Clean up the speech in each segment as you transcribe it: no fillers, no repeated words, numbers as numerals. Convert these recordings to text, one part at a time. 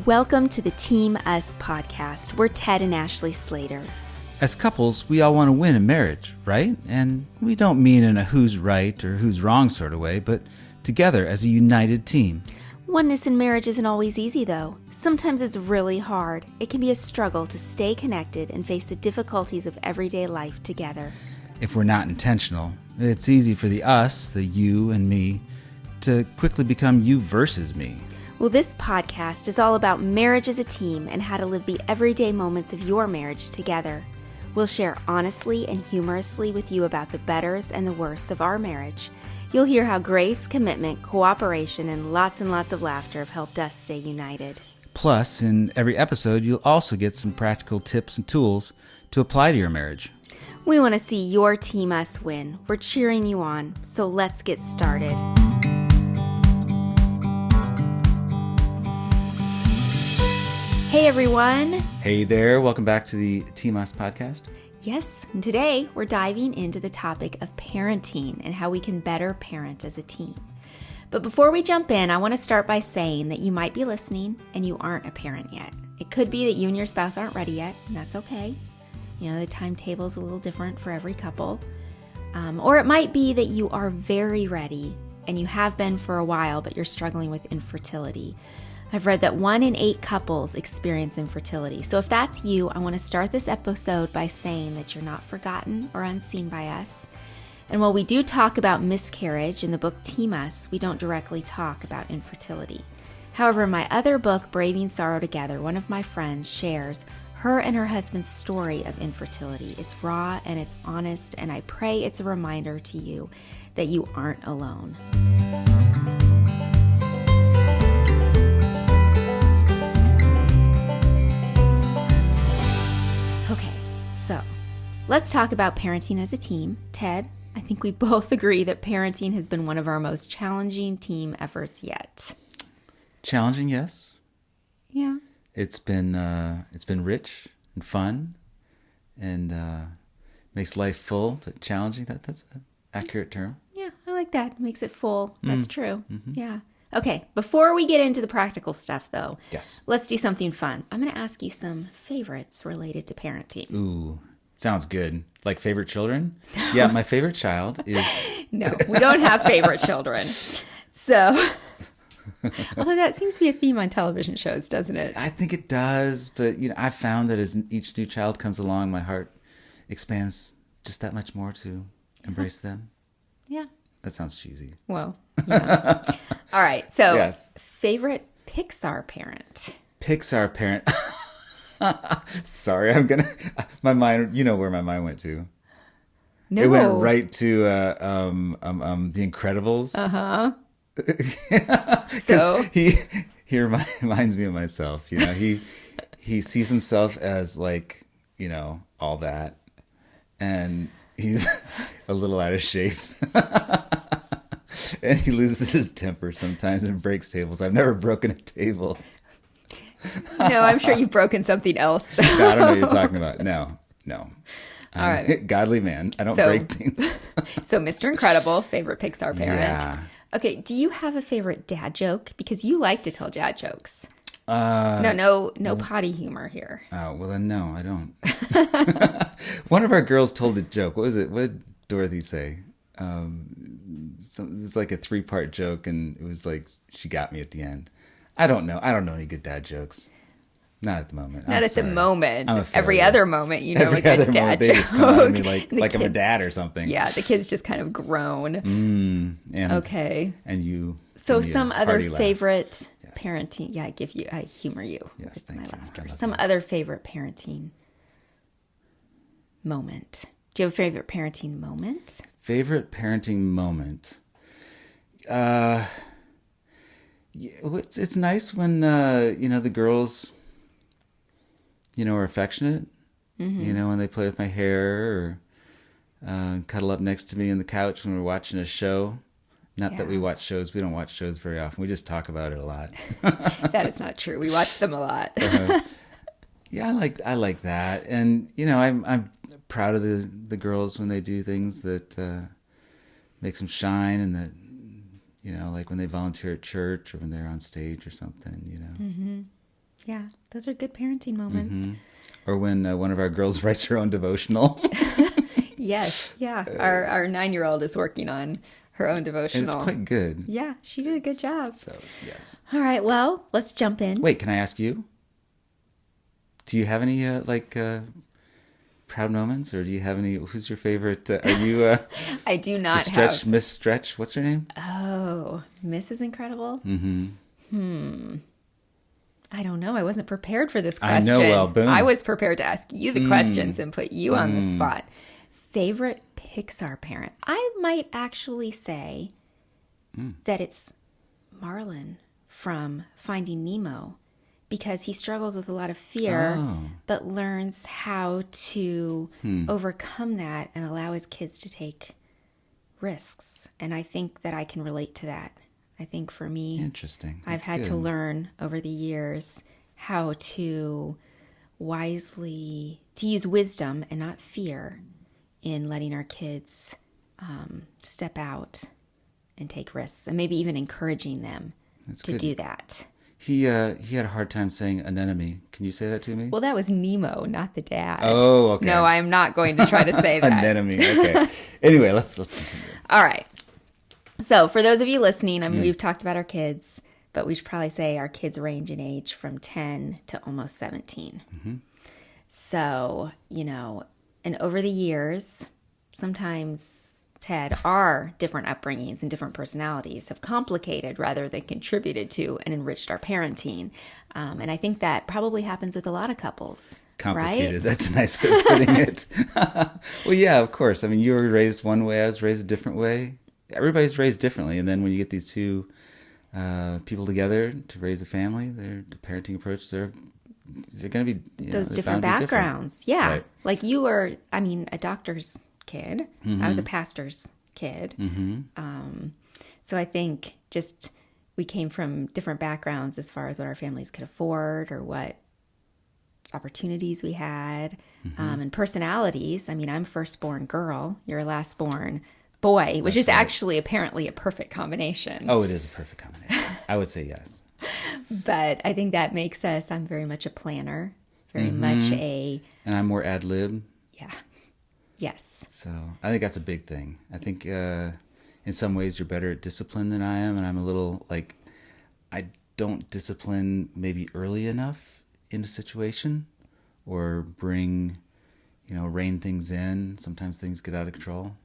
Welcome to the Team Us podcast. We're Ted and Ashley Slater. As couples, we all want to win in marriage, right? And we don't mean in a who's right or who's wrong sort of way, but together as a united team. Oneness in marriage isn't always easy, though. Sometimes it's really hard. It can be a struggle to stay connected and face the difficulties of everyday life together. If we're not intentional, it's easy for the us, the you and me, to quickly become you versus me. Well, this podcast is all about marriage as a team and how to live the everyday moments of your marriage together. We'll share honestly and humorously with you about the betters and the worsts of our marriage. You'll hear how grace, commitment, cooperation, and lots of laughter have helped us stay united. Plus, in every episode, you'll also get some practical tips and tools to apply to your marriage. We want to see your Team Us win. We're cheering you on, so let's get started. Hey everyone! Hey there, welcome back to the Team Us podcast. Yes, and today we're diving into the topic of parenting and how we can better parent as a team. But before we jump in, I want to start by saying that you might be listening and you aren't a parent yet. It could be that you and your spouse aren't ready yet, and that's okay. You know, the timetable is a little different for every couple. Or it might be that you are very ready and you have been for a while, but you're struggling with infertility. I've read that 1 in 8 couples experience infertility. So if that's you, I want to start this episode by saying that you're not forgotten or unseen by us. And while we do talk about miscarriage in the book Team Us, we don't directly talk about infertility. However, in my other book, Braving Sorrow Together, one of my friends shares her and her husband's story of infertility. It's raw and it's honest, and I pray it's a reminder to you that you aren't alone. So, let's talk about parenting as a team. Ted, I think we both agree that parenting has been one of our most challenging team efforts yet. Challenging, yes. Yeah. It's been rich and fun, and makes life full, but challenging. That's an accurate term. Yeah, I like that. Makes it full. That's true. Mm-hmm. Yeah. Okay, before we get into the practical stuff, though, yes, let's do something fun. I'm going to ask you some favorites related to parenting. Ooh, sounds good. Like favorite children? Yeah, my favorite child is... No, we don't have favorite children. So, although that seems to be a theme on television shows, doesn't it? I think it does, but I've found that as each new child comes along, my heart expands just that much more to embrace them. Yeah. That sounds cheesy. Well, yeah. All right. So, yes. Favorite Pixar parent? Pixar parent. Sorry, my mind, you know where my mind went to. No. It went right to The Incredibles. Uh-huh. So he reminds me of myself. He sees himself as like, all that. And he's a little out of shape. And he loses his temper sometimes and breaks tables. I've never broken a table. No, I'm sure you've broken something else. No, I don't know what you're talking about. No. All right. A godly man. I don't break things. So Mr. Incredible, favorite Pixar parent. Yeah. Okay, do you have a favorite dad joke? Because you like to tell dad jokes. No potty humor here. Oh, well then no, I don't. One of our girls told a joke. What was it? What did Dorothy say? It was like a 3-part joke, and it was like she got me at the end. I don't know any good dad jokes. Not at the moment. Not at the moment. Every failure. Other moment, Every like a dad joke. They just come out of me like kids, I'm a dad or something. Yeah, the kids just kind of groan. Okay. And you. So some other favorite yes. parenting. Yeah, I humor you. Yes, with thank my you. laughter. Some other favorite parenting moment. Do you have a favorite parenting moment? Favorite parenting moment. It's nice when the girls are affectionate. Mm-hmm. When they play with my hair or cuddle up next to me on the couch when we're watching a show. Not that we watch shows. We don't watch shows very often. We just talk about it a lot. That is not true. We watch them a lot. Yeah, I like that, and I'm proud of the girls when they do things that makes them shine, and that like when they volunteer at church or when they're on stage or something. Mm-hmm. Yeah. Those are good parenting moments. Or when one of our girls writes her own devotional. Yes. Yeah. Our 9-year-old is working on her own And devotional. it's quite good. Yeah. She did a good job. So, yes. All right. Well, let's jump in. Wait, can I ask you? Do you have any, proud moments? Or do you have any, who's your favorite? Are you I do not Stretch, have. Miss Stretch? What's her name? Oh, Mrs. Incredible? I don't know. I wasn't prepared for this I question. know, well, boom. I was prepared to ask you the questions and put you on the spot. Favorite Pixar parent? I might actually say that it's Marlin from Finding Nemo, because he struggles with a lot of fear, but learns how to overcome that and allow his kids to take risks. And I think that I can relate to that. I think for me, Interesting. I've had to learn over the years how to use wisdom and not fear in letting our kids step out and take risks, and maybe even encouraging them to do that. He had a hard time saying anemone. Can you say that to me? Well, that was Nemo, not the dad. Oh, okay. No, I'm not going to try to say that. Anemone. Okay. Anyway, let's continue. All right. So for those of you listening, I mean, we've talked about our kids, but we should probably say our kids range in age from 10 to almost 17. So, and over the years, sometimes, Ted, our different upbringings and different personalities have complicated rather than contributed to and enriched our parenting. And I think that probably happens with a lot of couples. Complicated. Right? That's a nice way of putting it. Well, yeah, of course. I mean, you were raised one way. I was raised a different way. Everybody's raised differently. And then when you get these two people together to raise a family, their parenting approach, they're going to be those different backgrounds. Different. Yeah. Right. Like you were, a doctor's kid. I was a pastor's kid. So I think just we came from different backgrounds as far as what our families could afford or what opportunities we had, and personalities. I mean, I'm firstborn girl. You're a lastborn boy, which is actually apparently a perfect combination. Oh, it is a perfect combination. I would say yes. But I think that makes us, I'm very much a planner, very much And I'm more ad lib. Yeah. Yes. So I think that's a big thing. I think in some ways you're better at discipline than I am. And I'm a little I don't discipline maybe early enough in a situation or rein things in. Sometimes things get out of control.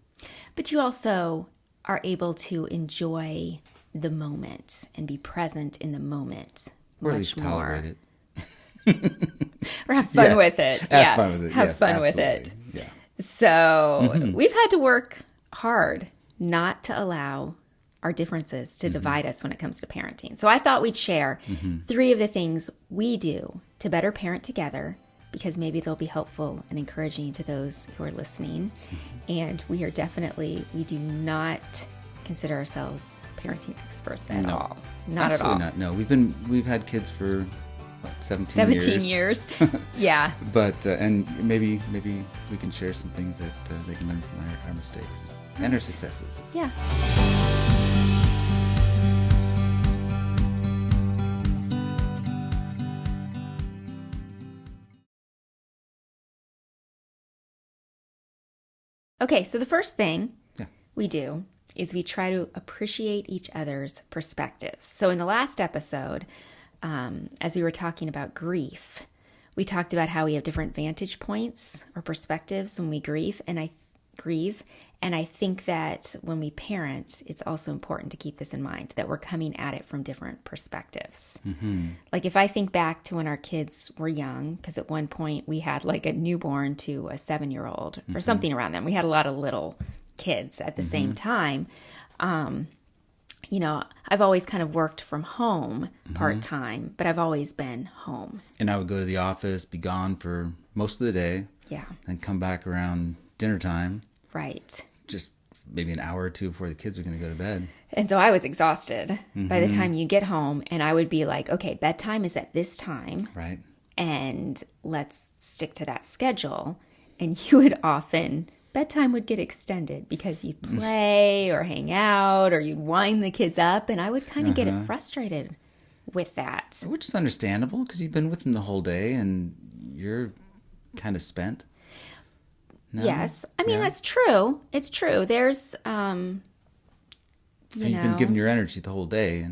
But you also are able to enjoy the moment and be present in the moment. Or at much least more. tolerate it. Or have fun with it. Have fun with it. Have yes, fun absolutely. with it. Yeah. So we've had to work hard not to allow our differences to divide us when it comes to parenting. So I thought we'd share 3 of the things we do to better parent together, because maybe they'll be helpful and encouraging to those who are listening. And we do not consider ourselves parenting experts at all. Not Absolutely at all. not. No, we've had kids for 17 years. Yeah. But and maybe we can share some things that they can learn from our mistakes and our successes. Yeah. Okay, so the first thing we do is we try to appreciate each other's perspectives. So in the last episode, as we were talking about grief, we talked about how we have different vantage points or perspectives when we grieve, and I think that when we parent, it's also important to keep this in mind, that we're coming at it from different perspectives. Like if I think back to when our kids were young, because at one point we had like a newborn to a 7-year-old or something around them. We had a lot of little kids at the same time. I've always kind of worked from home part-time, but I've always been home. And I would go to the office, be gone for most of the day. Yeah. And come back around dinner time. Right. Just maybe an hour or two before the kids are going to go to bed. And so I was exhausted by the time you get home, and I would be like, okay, bedtime is at this time. Right. And let's stick to that schedule. And you would often, bedtime would get extended because you'd play or hang out or you'd wind the kids up, and I would kind of get frustrated with that. Which is understandable because you've been with them the whole day and you're kind of spent. No? Yes. I mean, that's true. It's true. There's, And you've been giving your energy the whole day.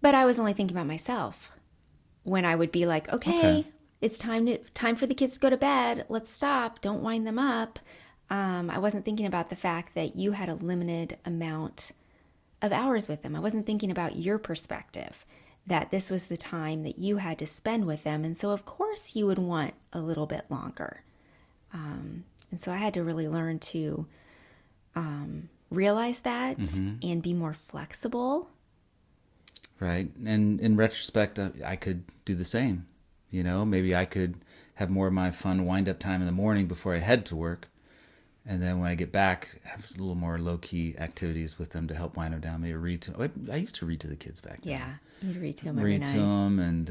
But I was only thinking about myself when I would be like, okay. It's time for the kids to go to bed. Let's stop. Don't wind them up. I wasn't thinking about the fact that you had a limited amount of hours with them. I wasn't thinking about your perspective, that this was the time that you had to spend with them. And so, of course, you would want a little bit longer. And so I had to really learn to realize that and be more flexible. Right. And in retrospect, I could do the same. Maybe I could have more of my fun wind-up time in the morning before I head to work. And then when I get back, have a little more low-key activities with them to help wind them down. Maybe read to them. I used to read to the kids back then. Yeah, you'd read to them every night. Read to them and,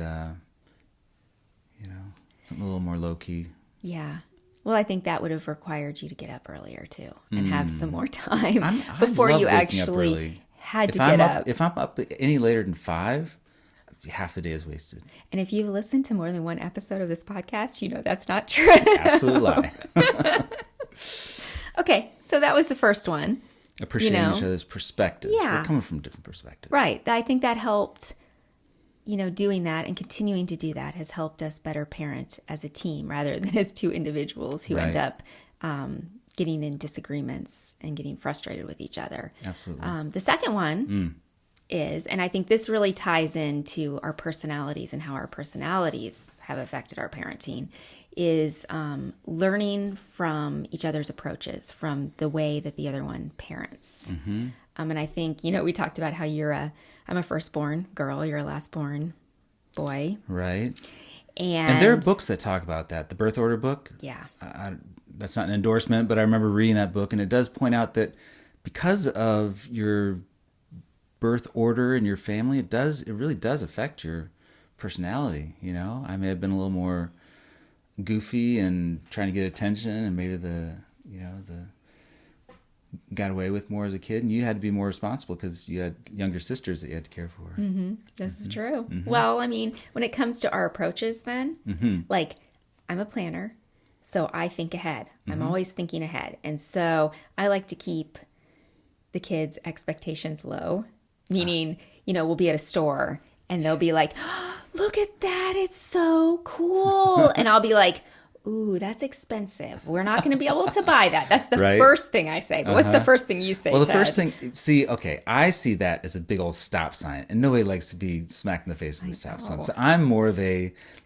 something a little more low-key. Yeah. Well, I think that would have required you to get up earlier, too, and have some more time before you actually had to get up. If I'm up any later than 5, half the day is wasted. And if you've listened to more than one episode of this podcast, you know that's not true. Absolute lie. Okay, so that was the first one. Appreciating each other's perspectives. Yeah. We're coming from different perspectives. Right. I think that helped, doing that and continuing to do that has helped us better parent as a team rather than as two individuals who end up getting in disagreements and getting frustrated with each other. Absolutely. The second one is, and I think this really ties into our personalities and how our personalities have affected our parenting, is learning from each other's approaches, from the way that the other one parents. Mm-hmm. And I think, we talked about how I'm a firstborn girl, you're a lastborn boy. Right. And there are books that talk about that. The birth order book. Yeah. That's not an endorsement, but I remember reading that book, and it does point out that because of your birth order in your family, it really does affect your personality. I may have been a little more goofy and trying to get attention, and maybe the got away with more as a kid, and you had to be more responsible because you had younger sisters that you had to care for. Mm-hmm. This is true. Mm-hmm. Well, I mean, when it comes to our approaches then, like I'm a planner, so I think ahead. I'm always thinking ahead. And so I like to keep the kids' expectations low, meaning, we'll be at a store and they'll be like, oh, look at that. It's so cool. And I'll be like, ooh, that's expensive. We're not going to be able to buy that. That's the first thing I say. But what's the first thing you say, Well, the Ted? first thing, I see that as a big old stop sign. And nobody likes to be smacked in the face with the stop sign. So I'm more of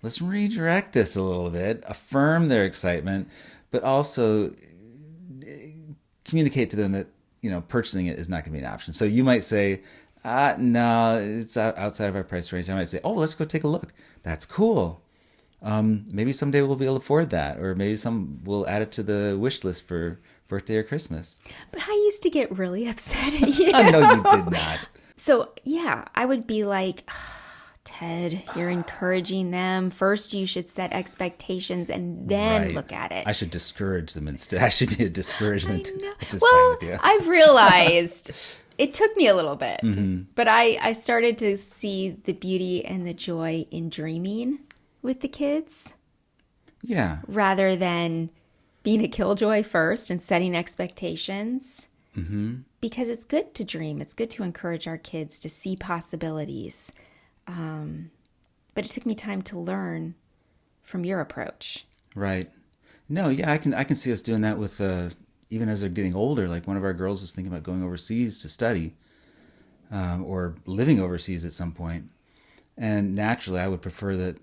let's redirect this a little bit, affirm their excitement, but also communicate to them that, purchasing it is not going to be an option. So you might say, no, it's outside of our price range. I might say, oh, let's go take a look. That's cool. Maybe someday we'll be able to afford that, or maybe we'll add it to the wish list for birthday or Christmas. But I used to get really upset at you. No, you did not. So, yeah, I would be like, oh, Ted, you're encouraging them. First, you should set expectations and then look at it. I should discourage them instead. I should be a discouragement. Well, I've realized it took me a little bit, but I started to see the beauty and the joy in dreaming with the kids. Yeah. Rather than being a killjoy first and setting expectations. Mm-hmm. Because it's good to dream. It's good to encourage our kids to see possibilities. But it took me time to learn from your approach. Right. No, yeah, I can see us doing that with even as they're getting older. Like one of our girls is thinking about going overseas to study, or living overseas at some point. And naturally, I would prefer that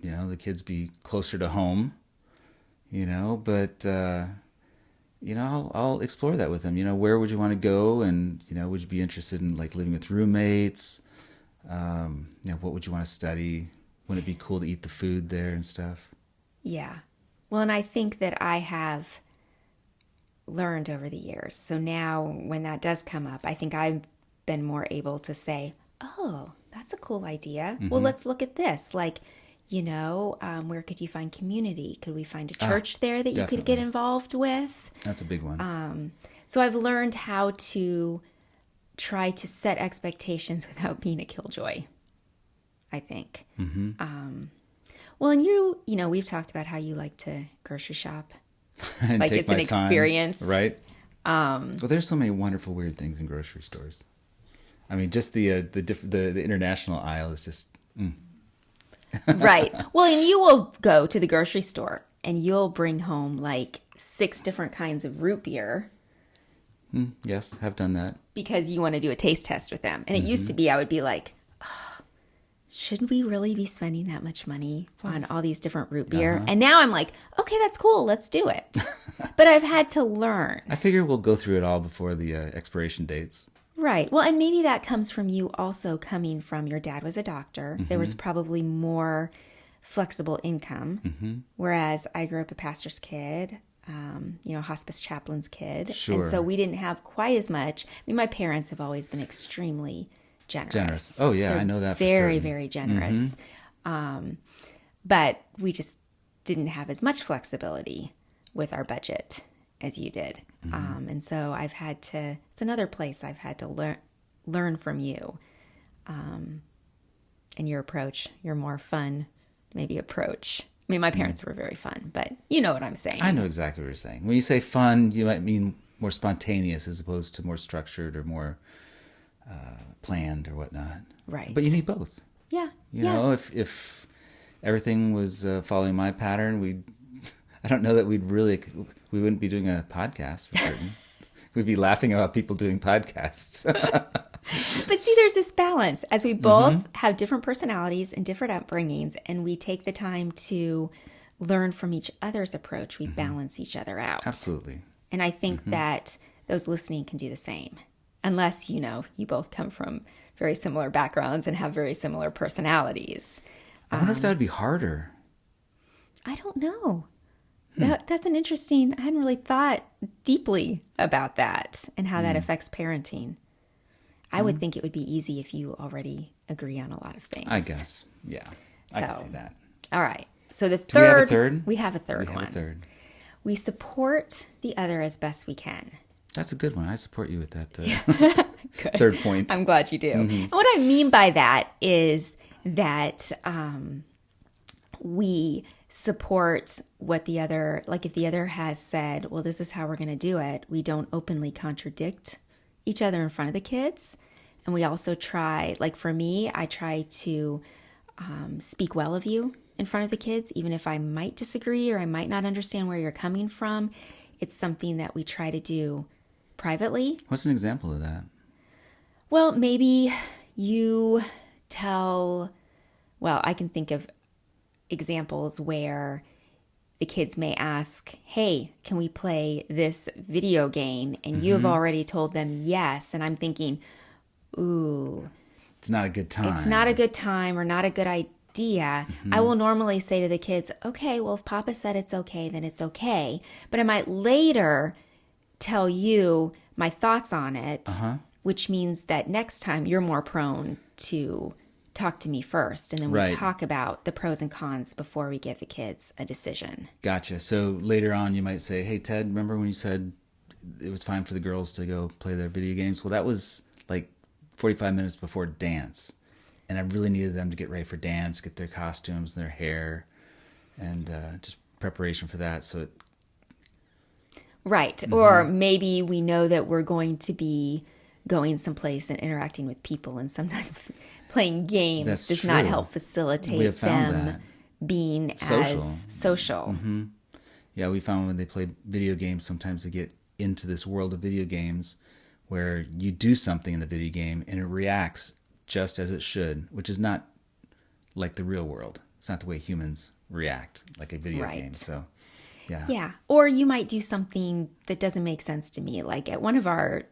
the kids be closer to home, but I'll explore that with them. Where would you want to go, and would you be interested in like living with roommates? What would you want to study? Wouldn't it be cool to eat the food there and stuff? Yeah. Well, and I think that I have learned over the years. So now when that does come up, I think I've been more able to say, oh, that's a cool idea. Mm-hmm. Well, let's look at this. Like, where could you find community? Could we find a church there that you could get involved with? That's a big one. So I've learned how to try to set expectations without being a killjoy. I think. Well, and you know, we've talked about how you like to grocery shop. And Like take it's an my time, experience. right? Well, there's so many wonderful, weird things in grocery stores. I mean, just the international aisle is just... Right. Well, and you will go to the grocery store and you'll bring home like 6 different kinds of root beer. Yes, have done that. Because you want to do a taste test with them. And it used to be, I would be like, should we really be spending that much money on all these different root beer? And now I'm like, okay, that's cool. Let's do it. But I've had to learn. I figure we'll go through it all before the expiration dates. Right. Well, and maybe that comes from you also coming from your dad was a doctor. There was probably more flexible income. Whereas I grew up a pastor's kid, you know, hospice chaplain's kid. Sure. And so we didn't have quite as much. I mean, my parents have always been extremely generous. Oh, yeah, They're I know that for very, certain. very generous. But we just didn't have as much flexibility with our budget as you did. And so I've had to, it's another place I've had to learn from you. And your approach, your more fun, maybe approach. I mean, my parents were very fun, but you know what I'm saying. I know exactly what you're saying. When you say fun, you might mean more spontaneous as opposed to more structured or more planned or whatnot. Right. But you need both. Yeah. You know, if everything was following my pattern, I don't know that we wouldn't be doing a podcast for certain. We'd be laughing about people doing podcasts. But see, there's this balance as we both have different personalities and different upbringings, and we take the time to learn from each other's approach. We balance each other out. Absolutely. And I think that those listening can do the same, unless, you know, you both come from very similar backgrounds and have very similar personalities. I wonder if that would be harder. I don't know. That's an interesting, I hadn't really thought deeply about that and how that affects parenting. I would think it would be easy if you already agree on a lot of things. I guess. Yeah. I can So, see that. All right. So the Do we have a third, third? we have a third We one. have a third. We support the other as best we can. That's a good one. I support you with that third point. I'm glad you do. And what I mean by that is that we support what the other, like if the other has said, well, this is how we're going to do it, we don't openly contradict each other in front of the kids. And we also try, like for me, I try to speak well of you in front of the kids, even if I might disagree or I might not understand where you're coming from. It's something that we try to do privately. What's an example of that? Well, maybe you tell, well, I can think of examples where the kids may ask, hey, can we play this video game? And you have already told them yes. And I'm thinking, ooh, It's not a good time. it's not a good time or not a good idea. I will normally say to the kids, okay, well, if Papa said it's okay, then it's okay. But I might later tell you my thoughts on it, which means that next time you're more prone to talk to me first. And then we Right. talk about the pros and cons before we give the kids a decision. Gotcha. So later on, you might say, hey, Ted, remember when you said it was fine for the girls to go play their video games? Well, that was like 45 minutes before dance. And I really needed them to get ready for dance, get their costumes, their hair, and just preparation for that. So Right. Or maybe we know that we're going to be going someplace and interacting with people, and sometimes playing games That's does not true. help We facilitate have found them that. being Social. as social. yeah, we found when they play video games, sometimes they get into this world of video games where you do something in the video game and it reacts just as it should, which is not like the real world. It's not the way humans react like a video Right. game. So, yeah. Yeah. Or you might do something that doesn't make sense to me. Like at one of our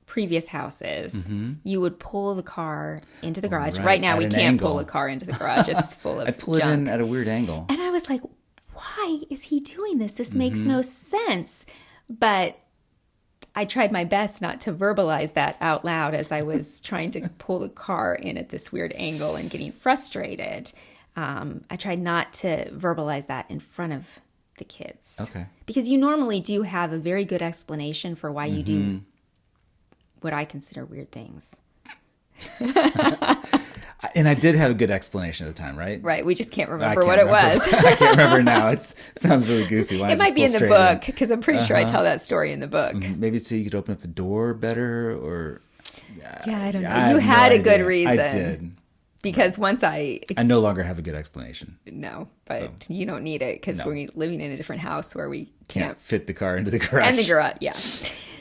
previous houses, you would pull the car into the garage. right. Right now, At we an can't angle. pull a car into the garage. It's full of I pull it junk. in at a weird angle. And I was like, why is he doing this? This makes no sense. But I tried my best not to verbalize that out loud as I was trying to pull the car in at this weird angle and getting frustrated. I tried not to verbalize that in front of the kids. Okay. Because you normally do have a very good explanation for why you do what I consider weird things. And I did have a good explanation at the time, right? Right. We just can't I remember can't what it remember. was. I can't remember now. It sounds really goofy. It might be in the book because I'm pretty sure I tell that story in the book. Maybe so you could open up the door better, or Yeah, I don't know. I You have had no a good idea. reason. I did. Because once I no longer have a good explanation. No, but you don't need it because we're living in a different house where we Can't fit the car into the garage. And the garage, yeah.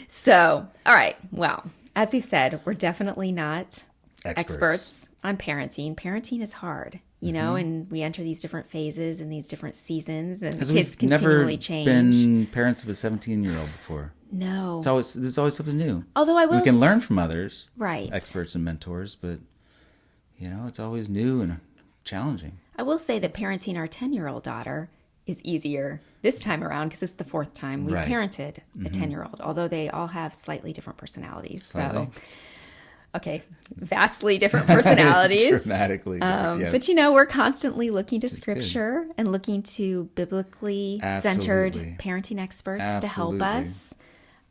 So, all right. Well, as we've said, we're definitely not experts on parenting. Parenting is hard, you know, and we enter these different phases and these different seasons, and kids continually change. Never been parents of a 17-year-old before. No. There's always something new. Although we can learn from others, right? Experts and mentors, but you know, it's always new and challenging. I will say that parenting our 10-year-old daughter is easier this time around because it's the fourth time we've parented a 10-year-old, although they all have slightly different personalities. Slightly. So, okay, vastly different personalities. Dramatically. Yes. But, you know, we're constantly looking to scripture and looking to biblically centered parenting experts to help us.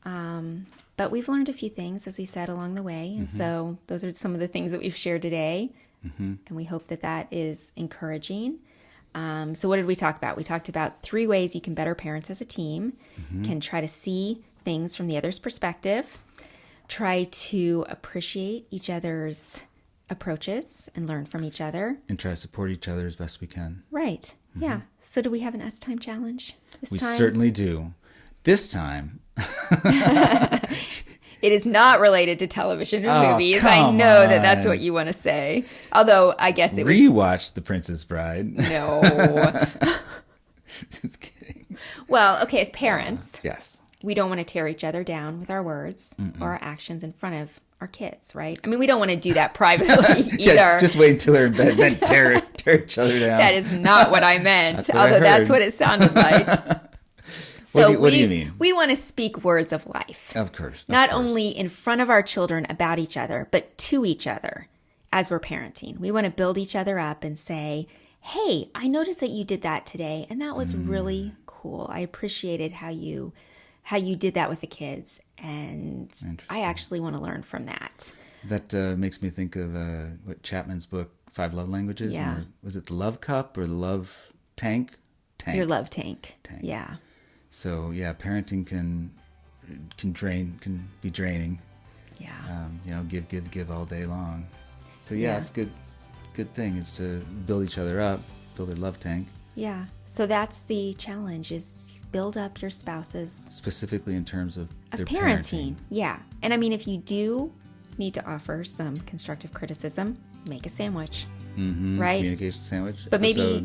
But we've learned a few things, as we said, along the way. And so those are some of the things that we've shared today. And we hope that that is encouraging. So what did we talk about? We talked about 3 ways you can better parent as a team. Can try to see things from the other's perspective. Try to appreciate each other's approaches and learn from each other. And try to support each other as best we can. Right. Yeah. So do we have an S-Time challenge this time? We certainly do. This time... It is not related to television or movies. I know that that's what you want to say. Although I guess it would... Rewatch The Princess Bride. No. Just kidding. Well, okay, as parents, yes, we don't want to tear each other down with our words or our actions in front of our kids, right? I mean, we don't want to do that privately either. Yeah, just wait until they're in bed, then tear each other down. That is not what I meant, That's what although I heard. that's what it sounded like. So what do you mean? We want to speak words of life. Of course. Not only in front of our children about each other, but to each other as we're parenting. We want to build each other up and say, hey, I noticed that you did that today, and that was really cool. I appreciated how you did that with the kids, and I actually want to learn from that. That makes me think of what Chapman's book, 5 Love Languages. Yeah. Was it the love cup or the love tank? Your love tank. Yeah. So yeah, parenting can be draining. Yeah. Give all day long. So yeah, it's good thing is to build each other up, build their love tank. Yeah. So that's the challenge: is build up your spouses specifically in terms of their parenting. Yeah. And I mean, if you do need to offer some constructive criticism, make a sandwich. Right? Communication sandwich. But maybe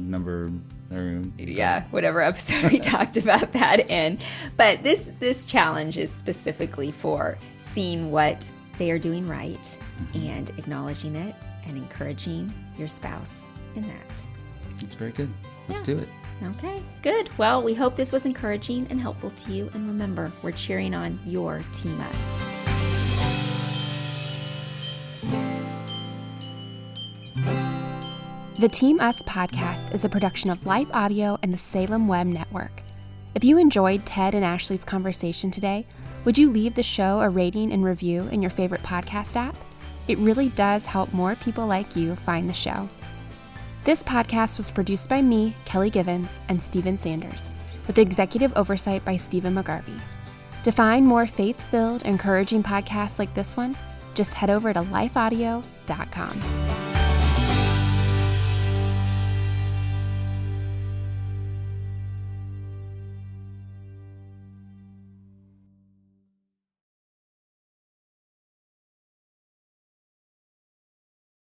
whatever episode we talked about that in. But this challenge is specifically for seeing what they are doing right and acknowledging it and encouraging your spouse in that. It's very good. Let's do it. Okay, good. Well, we hope this was encouraging and helpful to you. And remember, we're cheering on your Team Us. The Team Us podcast is a production of Life Audio and the Salem Web Network. If you enjoyed Ted and Ashley's conversation today, would you leave the show a rating and review in your favorite podcast app? It really does help more people like you find the show. This podcast was produced by me, Kelly Givens, and Stephen Sanders, with executive oversight by Stephen McGarvey. To find more faith-filled, encouraging podcasts like this one, just head over to lifeaudio.com.